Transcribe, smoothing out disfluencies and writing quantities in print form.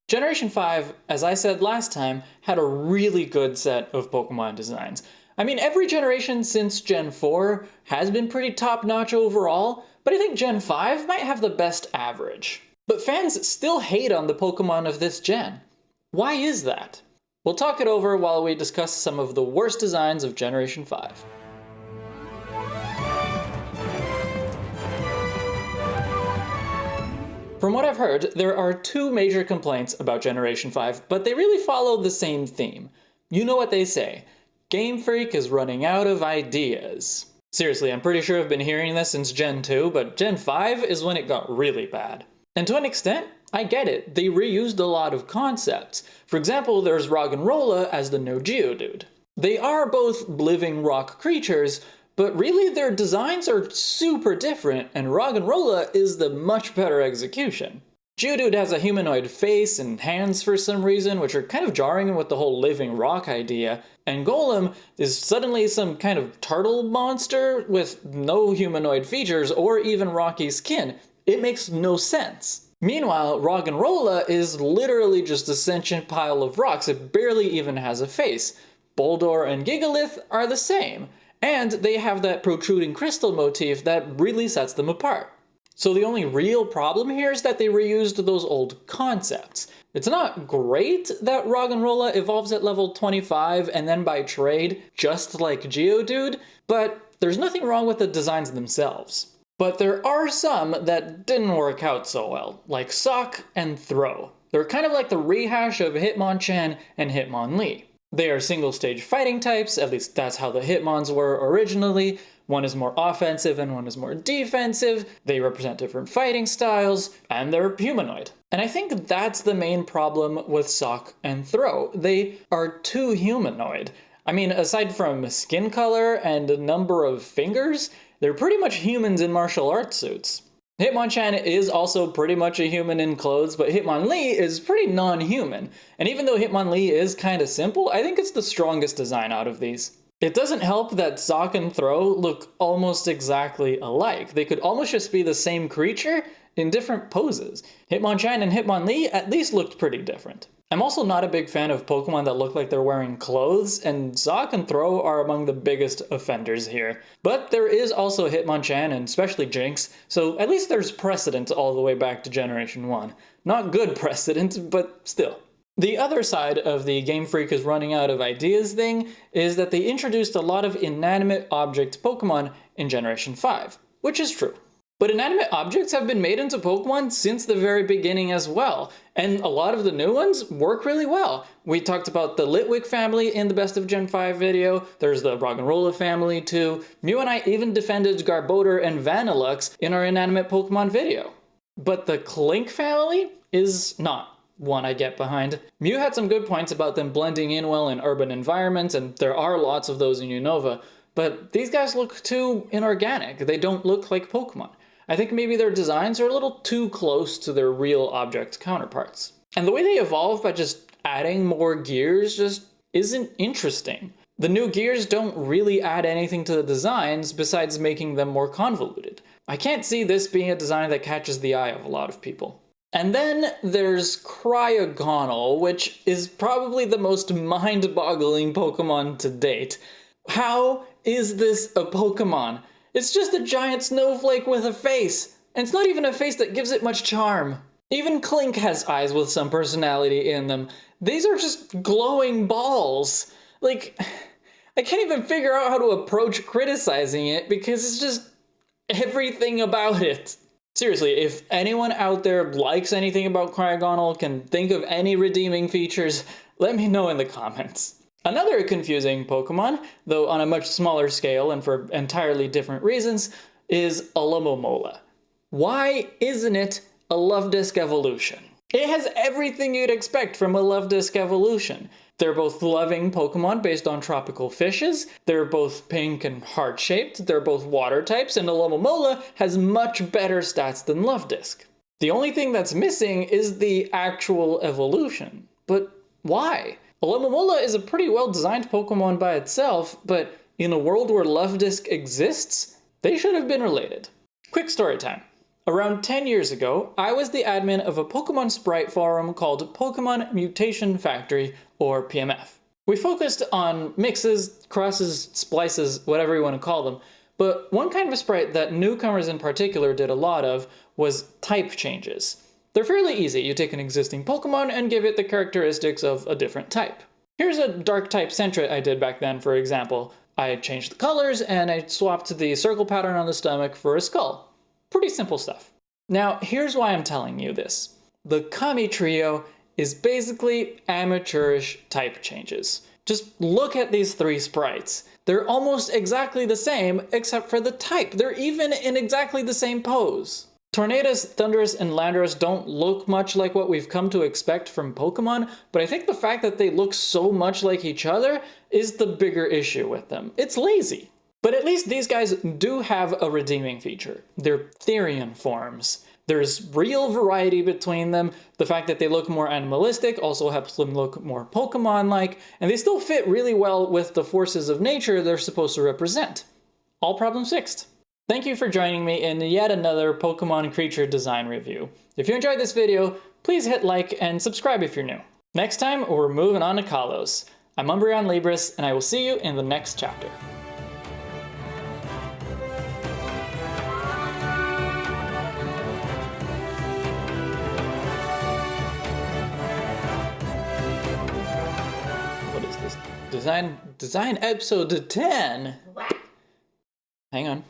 Generation 5, as I said last time, had a really good set of Pokemon designs. I mean, every generation since Gen 4 has been pretty top-notch overall, but I think Gen 5 might have the best average. But fans still hate on the Pokemon of this gen. Why is that? We'll talk it over while we discuss some of the worst designs of Generation 5. From what I've heard, there are two major complaints about Generation 5, but they really follow the same theme. You know what they say, Game Freak is running out of ideas. Seriously, I'm pretty sure I've been hearing this since Gen 2, but Gen 5 is when it got really bad. And to an extent, I get it, they reused a lot of concepts. For example, there's Roggenrola as the new Geodude. They are both living rock creatures, but really their designs are super different, and Roggenrola is the much better execution. Geodude has a humanoid face and hands for some reason, which are kind of jarring with the whole living rock idea, and Golem is suddenly some kind of turtle monster with no humanoid features or even rocky skin. It makes no sense. Meanwhile, Roggenrola is literally just a sentient pile of rocks. It barely even has a face. Boldore and Gigalith are the same. And they have that protruding crystal motif that really sets them apart. So the only real problem here is that they reused those old concepts. It's not great that Roggenrola evolves at level 25 and then by trade, just like Geodude, but there's nothing wrong with the designs themselves. But there are some that didn't work out so well, like Sock and Throw. They're kind of like the rehash of Hitmonchan and Hitmonlee. They are single-stage fighting types, at least that's how the Hitmons were originally. One is more offensive and one is more defensive. They represent different fighting styles, and they're humanoid. And I think that's the main problem with Sock and Throw. They are too humanoid. I mean, aside from skin color and a number of fingers, they're pretty much humans in martial arts suits. Hitmonchan is also pretty much a human in clothes, but Hitmonlee is pretty non-human. And even though Hitmonlee is kind of simple, I think it's the strongest design out of these. It doesn't help that Sock and Throw look almost exactly alike. They could almost just be the same creature in different poses. Hitmonchan and Hitmonlee at least looked pretty different. I'm also not a big fan of Pokemon that look like they're wearing clothes, and Sock and Throw are among the biggest offenders here. But there is also Hitmonchan, and especially Jinx, so at least there's precedent all the way back to Generation 1. Not good precedent, but still. The other side of the Game Freak is running out of ideas thing is that they introduced a lot of inanimate object Pokemon in Generation 5, which is true. But inanimate objects have been made into Pokemon since the very beginning as well, and a lot of the new ones work really well. We talked about the Litwick family in the Best of Gen 5 video, there's the Roggenrola family too. Mew and I even defended Garbodor and Vanillux in our inanimate Pokemon video. But the Clink family is not one I get behind. Mew had some good points about them blending in well in urban environments, and there are lots of those in Unova, but these guys look too inorganic. They don't look like Pokemon. I think maybe their designs are a little too close to their real object counterparts. And the way they evolve by just adding more gears just isn't interesting. The new gears don't really add anything to the designs besides making them more convoluted. I can't see this being a design that catches the eye of a lot of people. And then there's Cria Connell, which is probably the most mind-boggling Pokemon to date. How is this a Pokemon? It's just a giant snowflake with a face, and it's not even a face that gives it much charm. Even Clink has eyes with some personality in them. These are just glowing balls. Like, I can't even figure out how to approach criticizing it because it's just everything about it. Seriously, if anyone out there likes anything about Cria Connell, can think of any redeeming features, let me know in the comments. Another confusing Pokemon, though on a much smaller scale and for entirely different reasons, is Alomomola. Why isn't it a Love Disc evolution? It has everything you'd expect from a Love Disc evolution. They're both loving Pokemon based on tropical fishes, they're both pink and heart-shaped, they're both water types, and Alomomola has much better stats than Love Disc. The only thing that's missing is the actual evolution. But why? Alomomola is a pretty well-designed Pokemon by itself, but in a world where Love Disc exists, they should have been related. Quick story time. Around 10 years ago, I was the admin of a Pokemon sprite forum called Pokemon Mutation Factory, or PMF. We focused on mixes, crosses, splices, whatever you want to call them, but one kind of sprite that newcomers in particular did a lot of was type changes. They're fairly easy. You take an existing Pokemon and give it the characteristics of a different type. Here's a dark type Sentret I did back then, for example. I changed the colors and I swapped the circle pattern on the stomach for a skull. Pretty simple stuff. Now, here's why I'm telling you this. The Kami trio is basically amateurish type changes. Just look at these three sprites. They're almost exactly the same, except for the type. They're even in exactly the same pose. Tornadus, Thundurus, and Landorus don't look much like what we've come to expect from Pokemon, but I think the fact that they look so much like each other is the bigger issue with them. It's lazy. But at least these guys do have a redeeming feature. They're Therian forms. There's real variety between them. The fact that they look more animalistic also helps them look more Pokemon-like, and they still fit really well with the forces of nature they're supposed to represent. All problems fixed. Thank you for joining me in yet another Pokemon creature design review. If you enjoyed this video, please hit like and subscribe if you're new. Next time, we're moving on to Kalos. I'm Umbreon Libris, and I will see you in the next chapter. What is this? Design episode 10? Hang on.